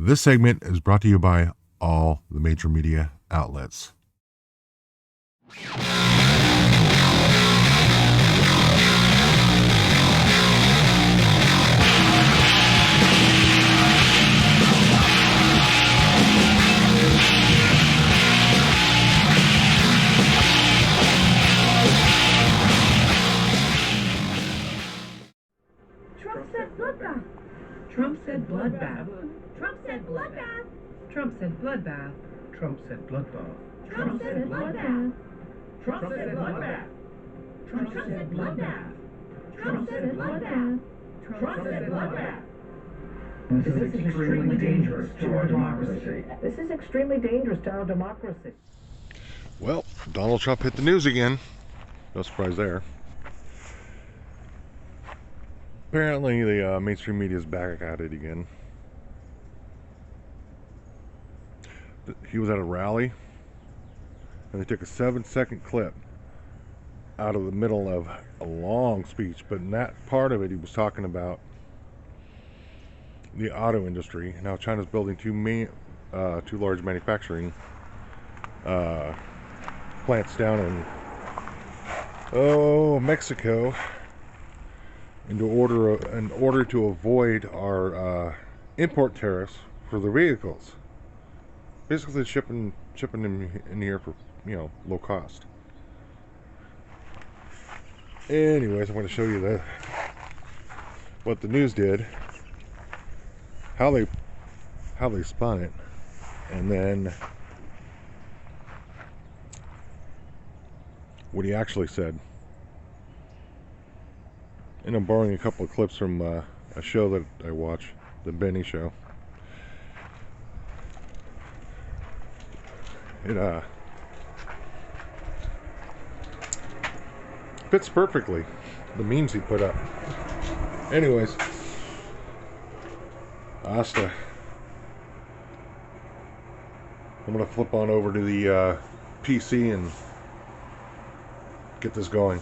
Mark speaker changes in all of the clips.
Speaker 1: This segment is brought to you by all the major media outlets.
Speaker 2: Trump said bloodbath. Trump said bloodbath. Trump said bloodbath. Trump said bloodbath.
Speaker 3: Trump said bloodbath.
Speaker 2: Trump said bloodbath.
Speaker 3: Trump said bloodbath.
Speaker 2: Trump said bloodbath. Trump said bloodbath. Trump said bloodbath.
Speaker 3: This is extremely dangerous to our democracy.
Speaker 2: This is extremely dangerous to our democracy.
Speaker 1: Well, Donald Trump hit the news again. No surprise there. Apparently, the mainstream media is back at it again. He was at a rally, and they took a 7-second clip out of the middle of a long speech. But in that part of it, he was talking about the auto industry. Now, China's building two large manufacturing plants down in Mexico, in order to avoid our import tariffs for the vehicles. Basically, shipping them in here for low cost. Anyways, I'm going to show you what the news did, how they spun it, and then what he actually said. And I'm borrowing a couple of clips from a show that I watch, the Benny Show. It fits perfectly, the memes he put up. Anyways, I'm gonna flip on over to the PC and get this going.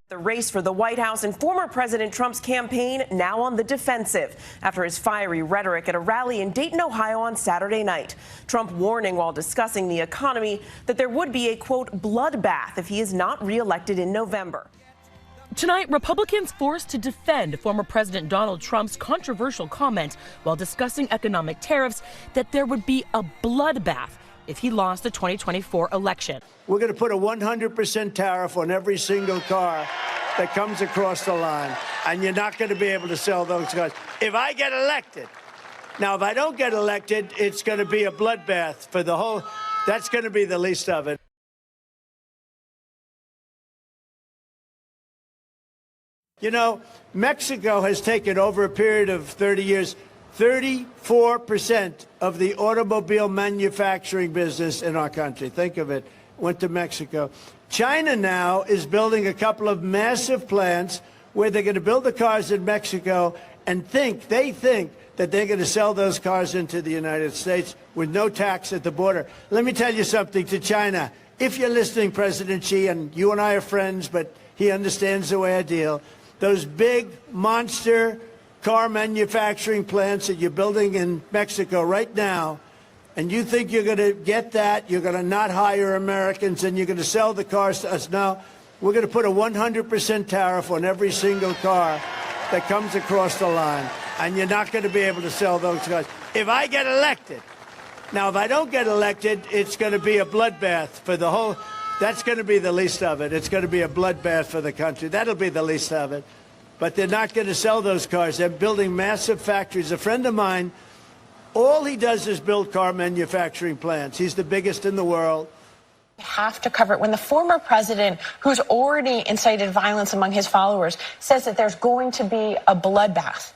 Speaker 4: The race for the White House and former President Trump's campaign now on the defensive after his fiery rhetoric at a rally in Dayton, Ohio on Saturday night. Trump warning while discussing the economy that there would be a, quote, bloodbath if he is not reelected in November.
Speaker 5: Tonight, Republicans forced to defend former President Donald Trump's controversial comment while discussing economic tariffs that there would be a bloodbath if he lost the 2024 election.
Speaker 6: We're going to put a 100% tariff on every single car that comes across the line, and you're not going to be able to sell those cars if I get elected. Now, if I don't get elected, it's going to be a bloodbath for the whole. That's going to be the least of it. You know, Mexico has taken, over a period of 30 years, 34% of the automobile manufacturing business in our country. Think of it. Went to Mexico. China now is building a couple of massive plants where they're going to build the cars in Mexico and they think that they're going to sell those cars into the United States with no tax at the border. Let me tell you something to China. If you're listening, President Xi, and you and I are friends, but he understands the way I deal, those big monster car manufacturing plants that you're building in Mexico right now, and you think you're going to get that, you're going to not hire Americans, and you're going to sell the cars to us. No, we're going to put a 100% tariff on every single car that comes across the line, and you're not going to be able to sell those cars if I get elected. Now, if I don't get elected, it's going to be a bloodbath for the whole. That's going to be the least of it. It's going to be a bloodbath for the country. That'll be the least of it. But they're not going to sell those cars. They're building massive factories. A friend of mine, all he does is build car manufacturing plants. He's the biggest in the world.
Speaker 7: Have to cover it when the former president, who's already incited violence among his followers, says that there's going to be a bloodbath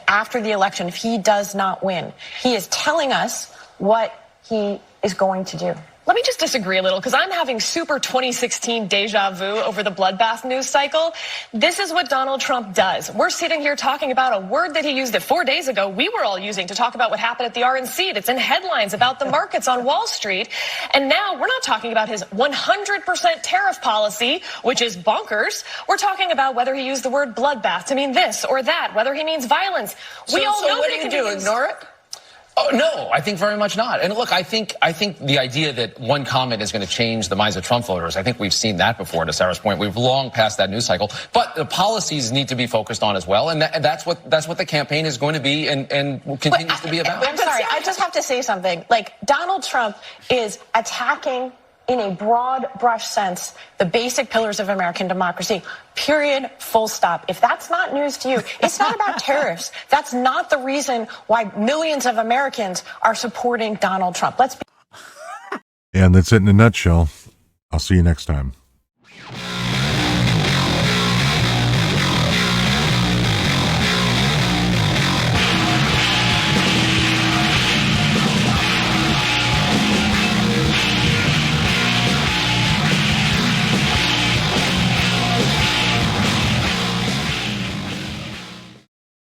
Speaker 7: after the election if he does not win. He is telling us what he is going to do.
Speaker 8: Let me just disagree a little, because I'm having super 2016 deja vu over the bloodbath news cycle. This is what Donald Trump does. We're sitting here talking about a word that he used that 4 days ago we were all using to talk about what happened at the RNC. That's in headlines about the markets on Wall Street. And now we're not talking about his 100% tariff policy, which is bonkers. We're talking about whether he used the word bloodbath to mean this or that, whether he means violence. We all know
Speaker 9: what
Speaker 8: that
Speaker 9: do? Ignore it? Oh, no, I think very much not. And look, I think the idea that one comment is going to change the minds of Trump voters, I think we've seen that before, to Sarah's point. We've long passed that news cycle. But the policies need to be focused on as well. And that's what the campaign is going to be and continues to be about.
Speaker 7: I'm sorry, I just have to say something. Like, Donald Trump is attacking, in a broad brush sense, the basic pillars of American democracy. Period. Full stop. If that's not news to you, it's not about tariffs. That's not the reason why millions of Americans are supporting Donald Trump.
Speaker 1: And that's it in a nutshell. I'll see you next time.